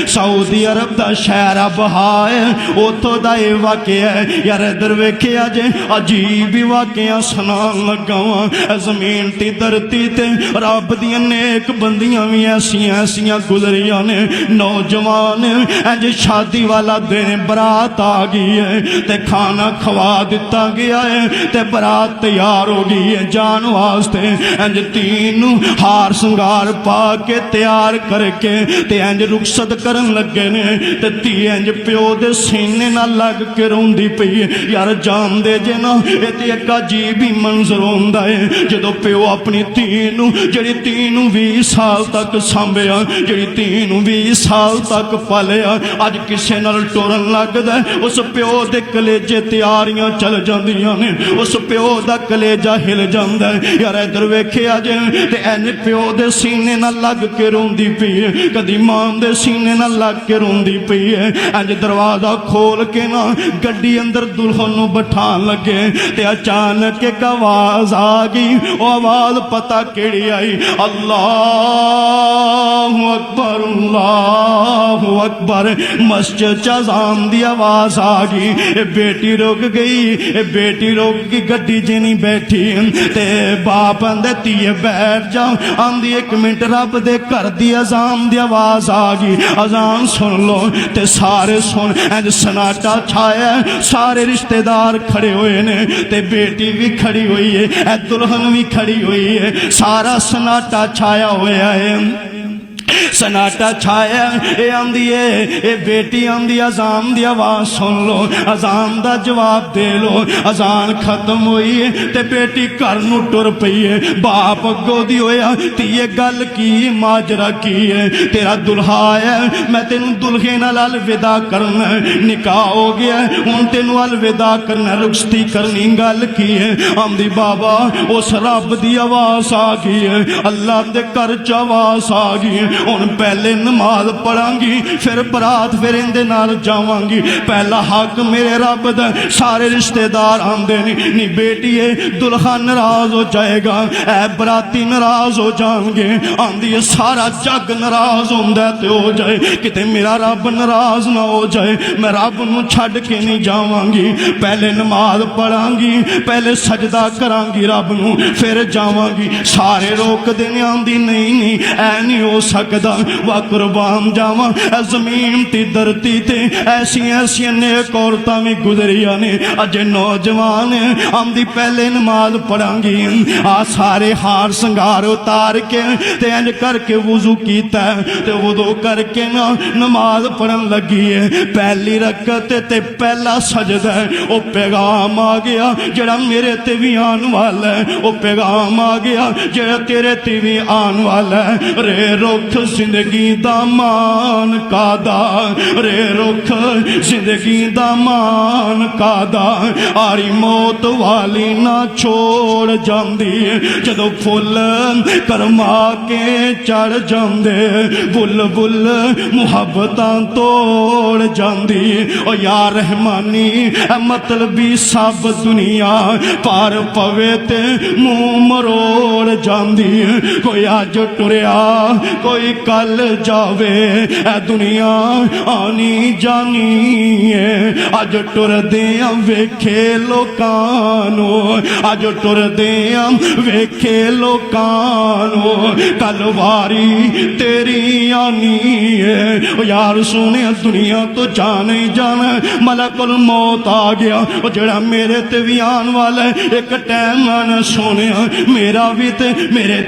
Saudi अरब दा शहर बहा है, उतों दा ये वाकया है यार। इधर वेखिया जे अजीब ही वाकया सुनान लगा वां। जमीन ती धरती ते रब दियां नेक बंदियां भी ऐसियां ऐसियां गुजरियां ने। नौजवान इंज शादी वाला दिन बरात आ गई है ते खाना खवा दिता गया है ते बरात तैयार हो गई है जान वास्ते। इंज तीन हार संगार पा के तैयार करके ते इंज रुखसत करन लगे ने ते धी इंज प्यो दे सीने नाल लग के रोंदी पई है। यार जानदे जे ना ये ते एक अजीब ही मंजर होंदा है जदों प्यो अपनी धी नूं जिहड़ी धी नूं 20 साल तक सांभिया, जिहड़ी धी नूं 20 साल तक पालिया, अज किसे नाल टुरन लगदा उस प्यो दे कलेजे तैयारियां चल जांदियां ने, उस प्यो दा कलेजा हिल जांदा है। यार इधर वेखिया जे ते इंज प्यो दे सीने नाल लग के रोंदी पई है, कदी मां दे सीने नाल लग के रोंदी पई है। इंज दरवाजा खोल के ना गड्डी अंदर दुल्हन नूं बिठान लगे ते अचानक एक आवाज आ गई। वो आवाज पता केड़ी आई? अल्लाहु अकबर अल्लाहु अकबर। मस्जिद च अज़ान दी आवाज आ गई। ए बेटी रुक गई, ए बेटी रुक गई, गड्डी च नहीं बैठी ते बाप आंदे धीए बैठ जा। आंदी 1 मिनट रब दे घर दी अज़ान दी आवाज आ गई, अज़ान सुन लो। ते सारे सुन, इंज सन्नाटा छाया, सारे रिश्तेदार खड़े हुए ने ते बेटी भी खड़ी हुई है, ए दुल्हन भी खड़ी हुई है, सारा सन्नाटा छाया हुआ है, सन्नाटा छाया। ये आंदी है, ये बेटी आंदी अज़ान दी आवाज सुन लो, अज़ान दा जवाब दे लो। अज़ान खत्म हुई है ते बेटी घर नूं टुर पई है। बाप अगों दी होया, धीए गल की माजरा की है? तेरा दुल्हा आया, मैं तेनू दुल्हे नाल अलविदा करना, निकाह हो गया हुण तेनू अलविदा करना, रुखसती करनी, गल की है? आंदी बाबा उस रब दी आवाज आ गई है, अल्लाह दे घर च आवाज आ गई है। हुण पहले नमाज पढ़ांगी, फिर बरात फिर इंदे नाल जावांगी। पहला हक मेरे रब दा, सारे रिश्तेदार आंदे नी बेटीए दुल्हा नाराज हो जाएगा, ऐ बराती नाराज हो जाएंगे। आंदी है सारा जग नाराज होंदा ते हो जाए, किते मेरा रब नाराज ना हो जाए, मैं रब नूं छड्ड के नहीं जावांगी। पहले नमाज पढ़ांगी, पहले सजदा करांगी रब नूं, फिर जावांगी। सारे रोकदे ने, आंदी नहीं नहीं ऐ नहीं हो सकदा, वा कुर्बान जावां। जमीन ती धरती ते ऐसियां ऐसियां नेक औरतां भी गुजरियां ने, अजे नौजवान आंदी पहले नमाज पढ़ांगी। आ सारे हार संगार उतार के ते इंज करके वुजू कीता ते वुजू करके ना नमाज पढ़न लगी है। पहली रकत ते पहला सजदा है, ओ पैगाम आ गया जेड़ा मेरे ते भी आन वाला है, ओ पैगाम आ गया जेड़ा तेरे ते भी आन वाला है। रे रुख जिंदगी दा मान कादा, रे रुख जिंदगी दा मान कादा, आरी मौत वाली ना छोड़ जांदी, जदों फुल करमा के चढ़ जांदे, बुल बुल मुहब्बतां तोड़ जांदी। ओ यार रहमानी मतलबी सब दुनिया पार पवे ते मुंह मरोड़ जांदी। कोई अज टुरिया कोई कल जावे, ऐ दुनिया आनी जानी है। अज टुरदे वेखे लोकां नूं, अज टुरदे वेखे लोकां नूं, कल वारी तेरी आनी है। यार सोने दुनिया तो जाना ही जाना, मलकुल मौत आ गया ओ जेड़ा मेरे ते भी आन वाला है। एक टाइम आना सोने मेरा भी ते मेरे